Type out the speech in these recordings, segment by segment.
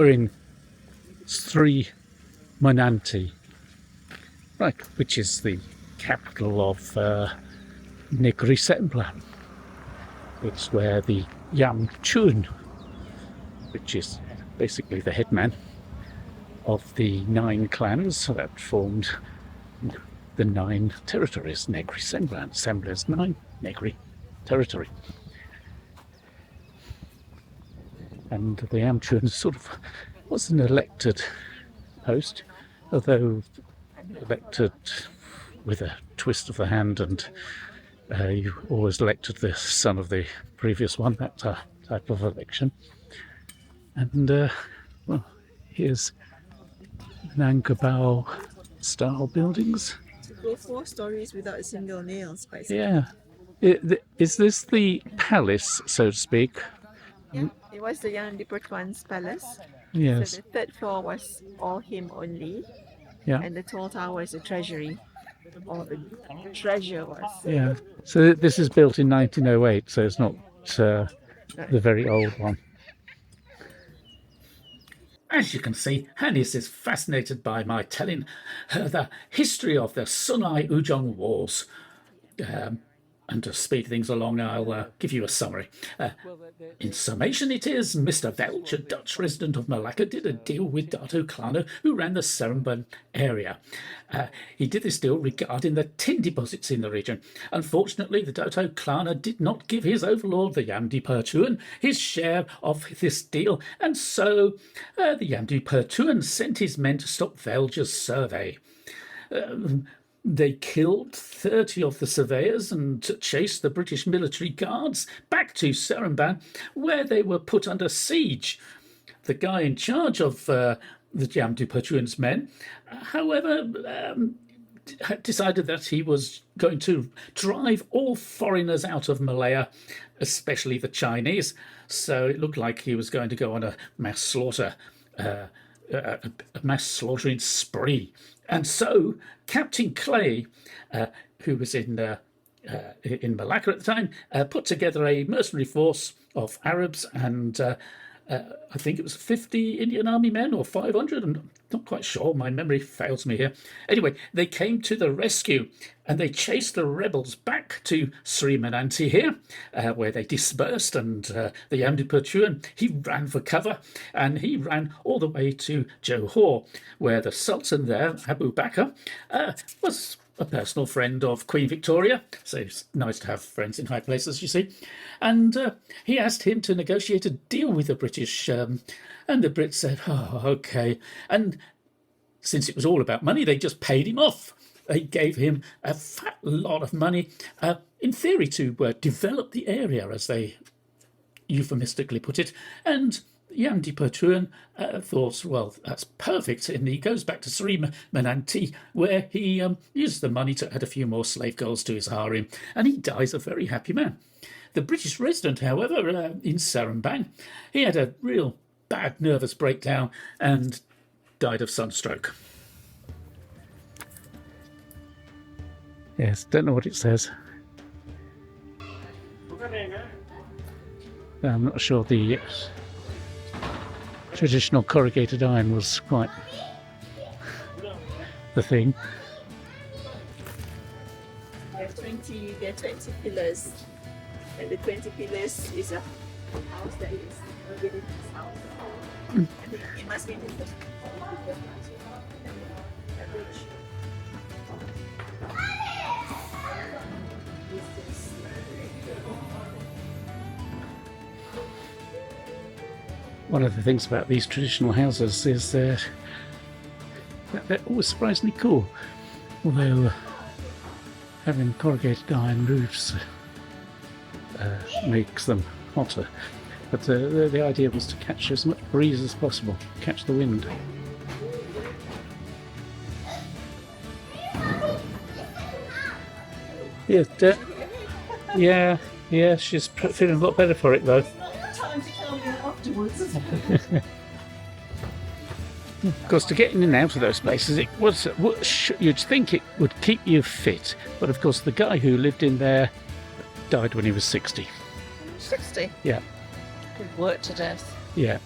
We're in SERI Menanti, right, which is the capital of Negeri Sembilan. It's where the Yam Chun, which is basically the headman of the 9 clans that formed the 9 territories, Negeri Sembilan. Sembilan's 9, Negeri territory. And the Yam Chun sort of was an elected post, although elected with a twist of the hand, and you always elected the son of the previous one, that type of election. And well, here's Nangabao style buildings. To go 4 stories without a single nail, spicy. Yeah. Is this the palace, so to speak? Yeah, it was the Yang Dipertuan's palace. Yes. So the 3rd floor was all him only. Yeah. And the tall tower is the treasury. Or the treasure was. Yeah. So this is built in 1908, so it's not the very old one. As you can see, Hannes is fascinated by my telling her the history of the Sungei Ujong Wars. And to speed things along, I'll give you a summary. In summation, it is Mr. Welch, a Dutch resident of Malaya, did a deal with Dato Klano, who ran the SERI Menanti area. He did this deal regarding the tin deposits in the region. Unfortunately, the Dato Klano did not give his overlord, the Yam Dipertuan, his share of this deal, and so the Yam Dipertuan sent his men to stop Welch's survey. They killed 30 of the surveyors and chased the British military guards back to SERI Menanti, where they were put under siege. The guy in charge of the Yam Dipertuan's men, however, decided that he was going to drive all foreigners out of Malaya, especially the Chinese. So it looked like he was going to go on a mass slaughter, a mass slaughtering spree. And so Captain Clay, who was in Malacca at the time, put together a mercenary force of Arabs and I think it was 50 Indian Army men or 500. I'm not quite sure. My memory fails me here. Anyway, they came to the rescue and they chased the rebels back to SERI Menanti here, where they dispersed, and the Yam Dipertuan, he ran for cover, and he ran all the way to Johor, where the Sultan there, Abu Bakr, was a personal friend of Queen Victoria, so it's nice to have friends in high places, you see. And he asked him to negotiate a deal with the British, and the Brits said, oh, okay. And since it was all about money, they just paid him off. They gave him a fat lot of money, in theory, to develop the area, as they euphemistically put it. And Yam Dipertuan thought, well, that's perfect, and he goes back to SERI Menanti, where he uses the money to add a few more slave girls to his harem, and he dies a very happy man. The British resident, however, in SERI Menanti, he had a real bad nervous breakdown and died of sunstroke. Yes, don't know what it says. I'm not sure the traditional corrugated iron was quite the thing. There are 20 pillars, and the 20 pillars is a house that is within this house. I think it must be the first One of the things about these traditional houses is that they're always surprisingly cool, although having corrugated iron roofs makes them hotter. But the idea was to catch as much breeze as possible, catch the wind. Yeah, she's feeling a lot better for it though. time to tell me afterwards. Of course, to get in and out of those places, you'd think it would keep you fit. But of course, the guy who lived in there died when he was 60. 60? Yeah. Could work to death. Yeah.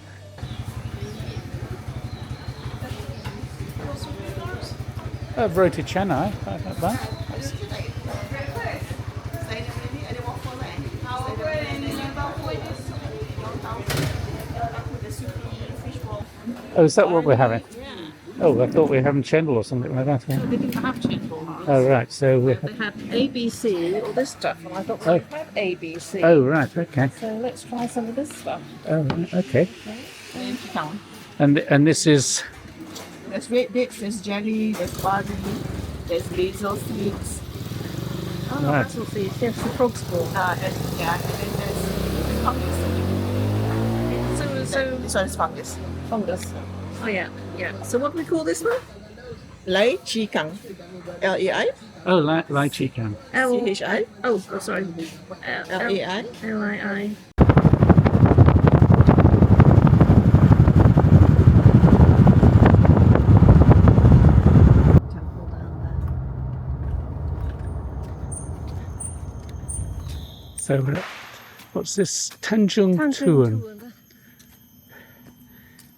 Roti canai, not bad. Oh, is that what we're having? Yeah. Oh, I thought we were having chendol or something like that. Yeah. They didn't have chendol. Oh, right. So we They had ABC, all this stuff, and I thought, Oh. well, we had ABC. Oh, right. Okay. So let's try some of this stuff. Oh, right, okay. Town. And this is There's red dates, there's jelly, there's barley, there's basil seeds. Oh, Right. basil seeds. Yes, the frog spawn. And then there's fungus. So this one is fungus. Fungus. Oh yeah, yeah. So what do we call this one? Lai Chi Kang. Lai. oh, lai chicken. Chi. Oh, sorry. Lai. Lii. So what's this? Tanjung Tuan,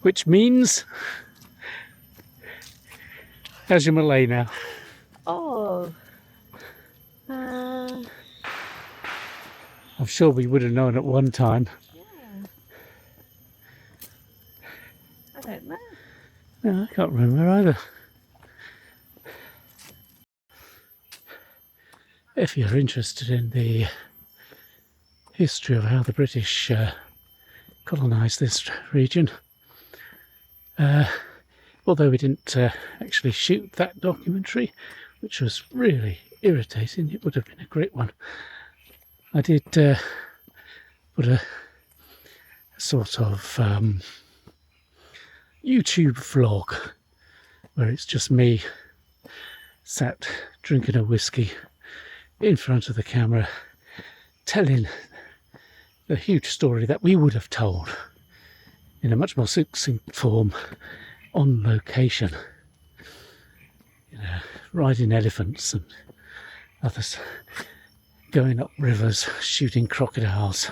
which means. How's your Malay now? Oh. I'm sure we would have known at one time. I don't know. No, I can't remember either. If you're interested in the history of how the British colonised this region, although we didn't actually shoot that documentary, which was really irritating, it would have been a great one. I did put a sort of YouTube vlog where it's just me sat drinking a whiskey in front of the camera, telling the huge story that we would have told in a much more succinct form on location. You know, riding elephants and others, going up rivers, shooting crocodiles,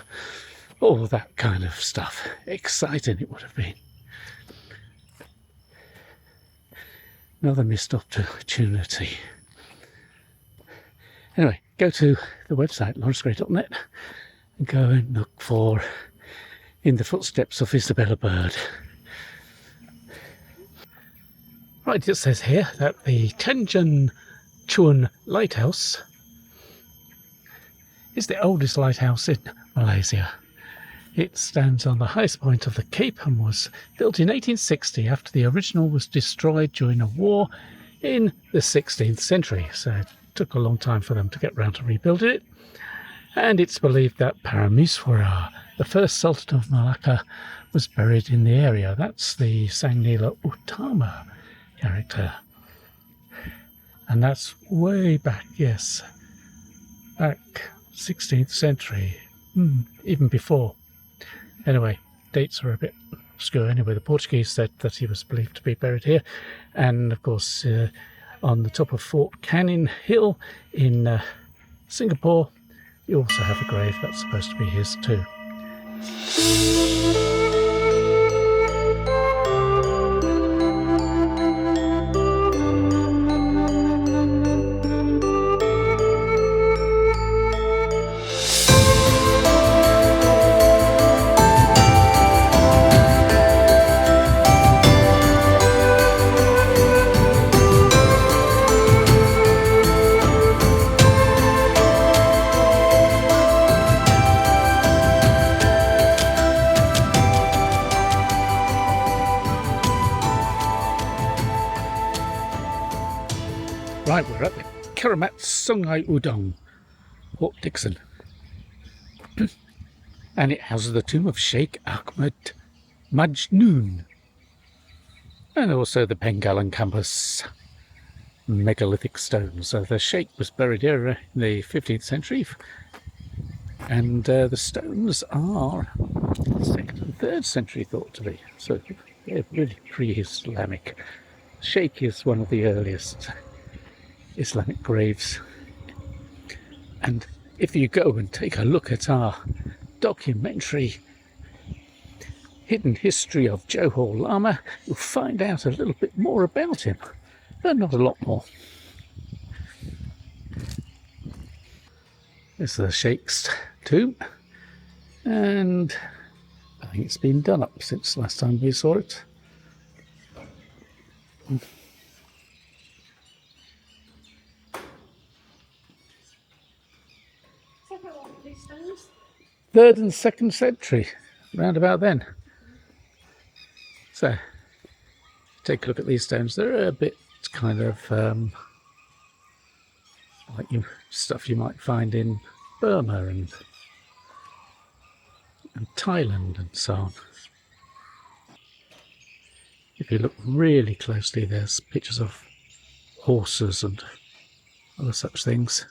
all that kind of stuff. Exciting it would have been. Another missed opportunity. Anyway, go to the website lawrencegray.net and go and look for In the Footsteps of Isabella Bird. Right, it says here that the Tanjung Tuan lighthouse is the oldest lighthouse in Malaysia. It stands on the highest point of the cape and was built in 1860 after the original was destroyed during a war in the 16th century. So it took a long time for them to get round to rebuilding it. And it's believed that Parameswara, the first Sultan of Malacca, was buried in the area. That's the Sang Nila Utama character. And that's way back, yes. Back 16th century, even before. Anyway, dates are a bit obscure. Anyway, the Portuguese said that he was believed to be buried here. And of course, on the top of Fort Canning Hill in Singapore, you also have a grave that's supposed to be his too. Right, we're at the Keramat Sungei Ujong, Port Dickson. And it houses the tomb of Sheikh Ahmed Majnun. And also the Pengalan Campus megalithic stones. So the Sheikh was buried here in the 15th century. And the stones are 2nd and 3rd century thought to be. So they're really pre-Islamic. Sheikh is one of the earliest Islamic graves. And if you go and take a look at our documentary Hidden History of Johor Lama, you'll find out a little bit more about him but not a lot more. This is the Sheikh's tomb, and I think it's been done up since last time we saw it. Third and second century, round about then. So, take a look at these stones. They're a bit kind of like stuff you might find in Burma and Thailand and so on. If you look really closely, there's pictures of horses and other such things.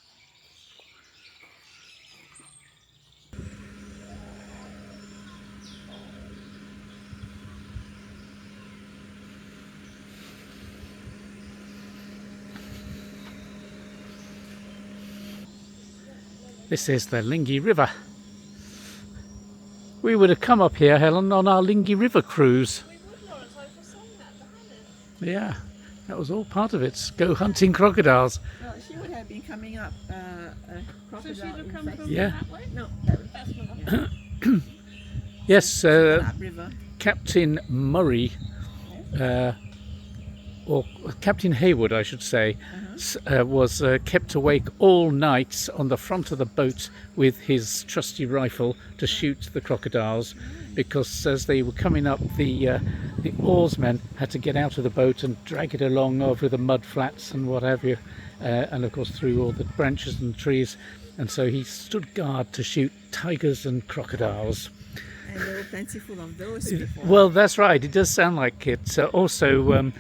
This is the Lingi River. We would have come up here, Helen, on our Lingi River cruise. We would, Lawrence. I foresaw that behind us. Yeah, that was all part of it. Go hunting crocodiles. Well, she would have been coming up crocodile. So she would come from Yeah. that way? No, That's not Yes, that river. Captain Murray, or Captain Hayward, I should say, was kept awake all night on the front of the boat with his trusty rifle to shoot the crocodiles, because as they were coming up, the oarsmen had to get out of the boat and drag it along over the mud flats and what have you, and of course through all the branches and trees, and so he stood guard to shoot tigers and crocodiles. And there were plentiful of those before. Well, that's right, it does sound like it. Also,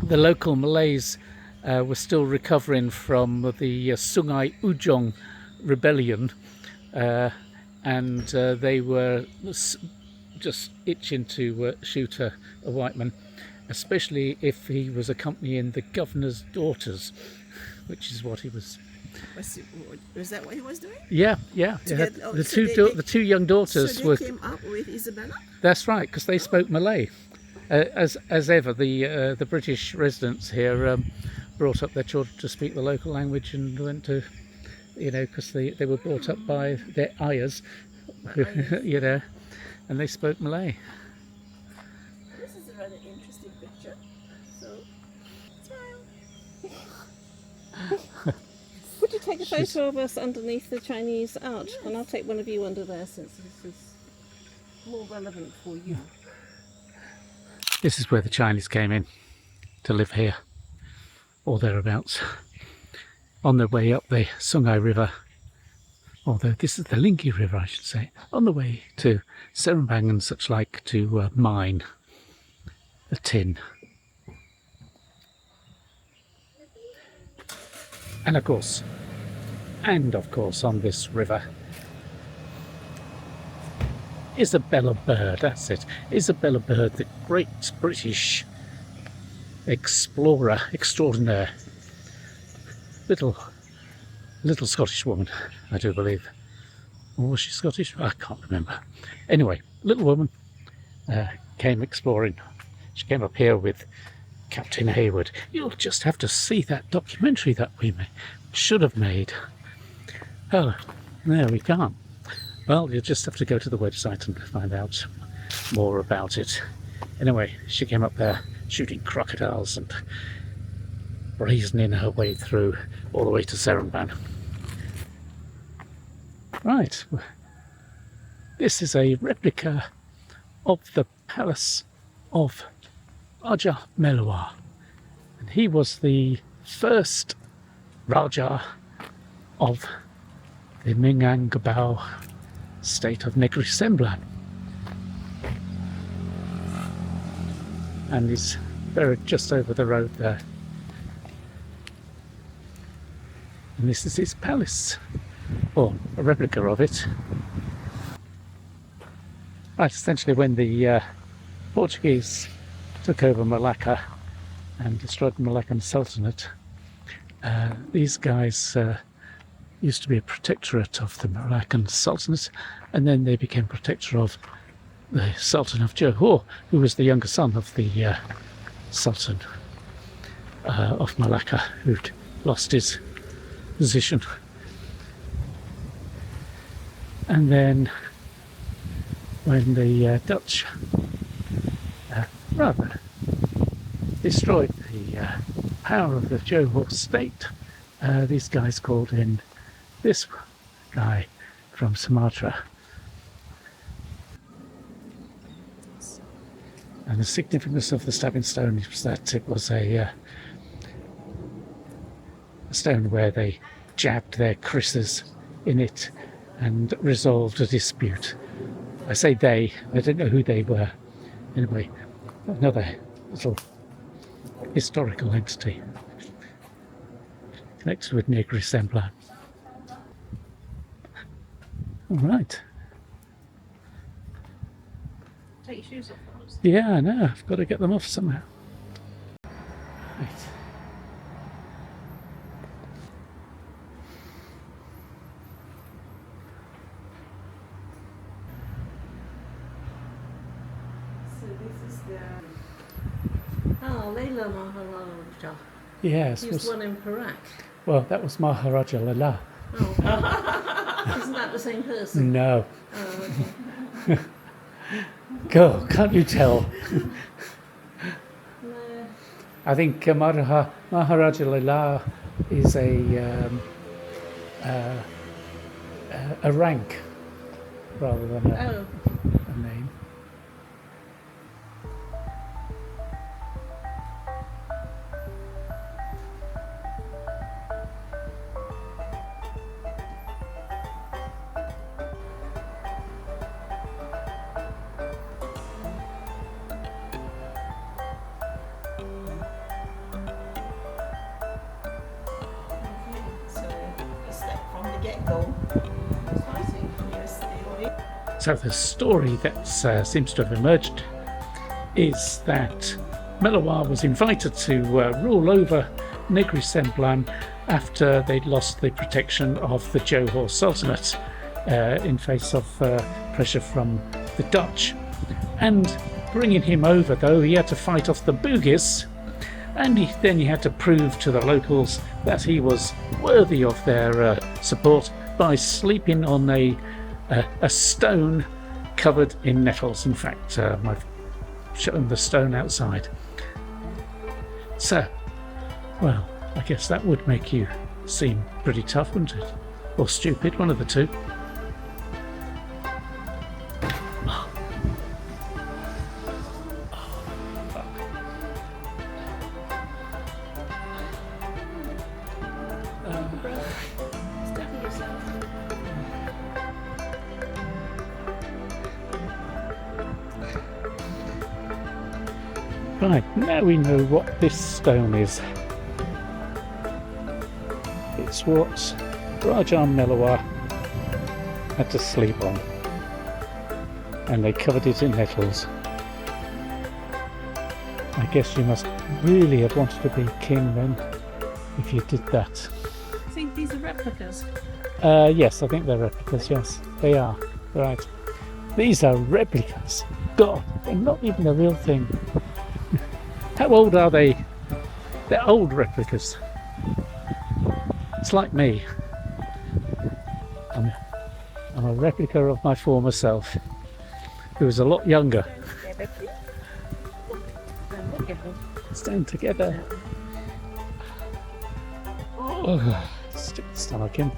the local Malays were still recovering from the Sungei Ujong rebellion, and they were just itching to shoot a white man, especially if he was accompanying the governor's daughters, which is what he was. Was that what he was doing? Yeah. The two young daughters So they were. came up with Isabella? That's right, because they spoke Malay. As ever, the British residents here brought up their children to speak the local language and went to, because they were brought up by their ayahs, and they spoke Malay. This is a rather interesting picture. So, smile. Would you take a photo of us underneath the Chinese arch? Yes. And I'll take one of you under there, since this is more relevant for you. This is where the Chinese came in to live here, or thereabouts, on their way up the Sungei River, although this is the Lingi River, I should say, on the way to Serembang and such like to mine the tin. And of course, on this river, Isabella Bird, that's it. Isabella Bird, the great British explorer extraordinaire. Little Scottish woman, I do believe. Or was she Scottish? I can't remember. Anyway, little woman came exploring. She came up here with Captain Hayward. You'll just have to see that documentary that we should have made. Oh, no, we can't. Well, you'll just have to go to the website and find out more about it. Anyway, she came up there shooting crocodiles and brazening her way through all the way to Seremban. Right, this is a replica of the palace of Raja Melewar, and he was the first Raja of the Minangkabau state of Negeri Sembilan, and he's buried just over the road there. And this is his palace, or a replica of it. Right, essentially when the Portuguese took over Malacca and destroyed the Malaccan Sultanate, these guys used to be a protectorate of the Malaccan Sultanate, and then they became protector of the Sultan of Johor, who was the younger son of the Sultan. of Malacca who'd lost his position. And then when the Dutch rather destroyed the power of the Johor state, these guys called in this guy from Sumatra. And the significance of the stabbing stone was that it was a stone where they jabbed their krisses in it and resolved a dispute. I say they, I don't know who they were. Anyway, another little historical entity connected with Negeri Sembilan. All right. Take your shoes off. Yeah, I know. I've got to get them off somehow. Right. So this is the Leila Maharaja. Yes. He's one in Perak. Well, that was Maharaja Lala. Oh. Isn't that the same person? No. Oh, okay. Girl, can't you tell? No. I think Maharaja Lala is a rank rather than a name. So the story that seems to have emerged is that Melewar was invited to rule over Negeri Sembilan after they'd lost the protection of the Johor Sultanate in face of pressure from the Dutch. And bringing him over, though, he had to fight off the Bugis, and then he had to prove to the locals that he was worthy of their support by sleeping on a stone covered in nettles. In fact, I've shown the stone outside. So, well, I guess that would make you seem pretty tough, wouldn't it? Or stupid, one of the two. Right, now we know what this stone is. It's what Raja Melewar had to sleep on, and they covered it in nettles. I guess you must really have wanted to be king then, if you did that. I think these are replicas. Yes, I think they're replicas, yes. They are, right. These are replicas. God, they're not even the real thing. How old are they? They're old replicas. It's like me. I'm a replica of my former self, who was a lot younger. Stand together. Oh, stick the stomach in.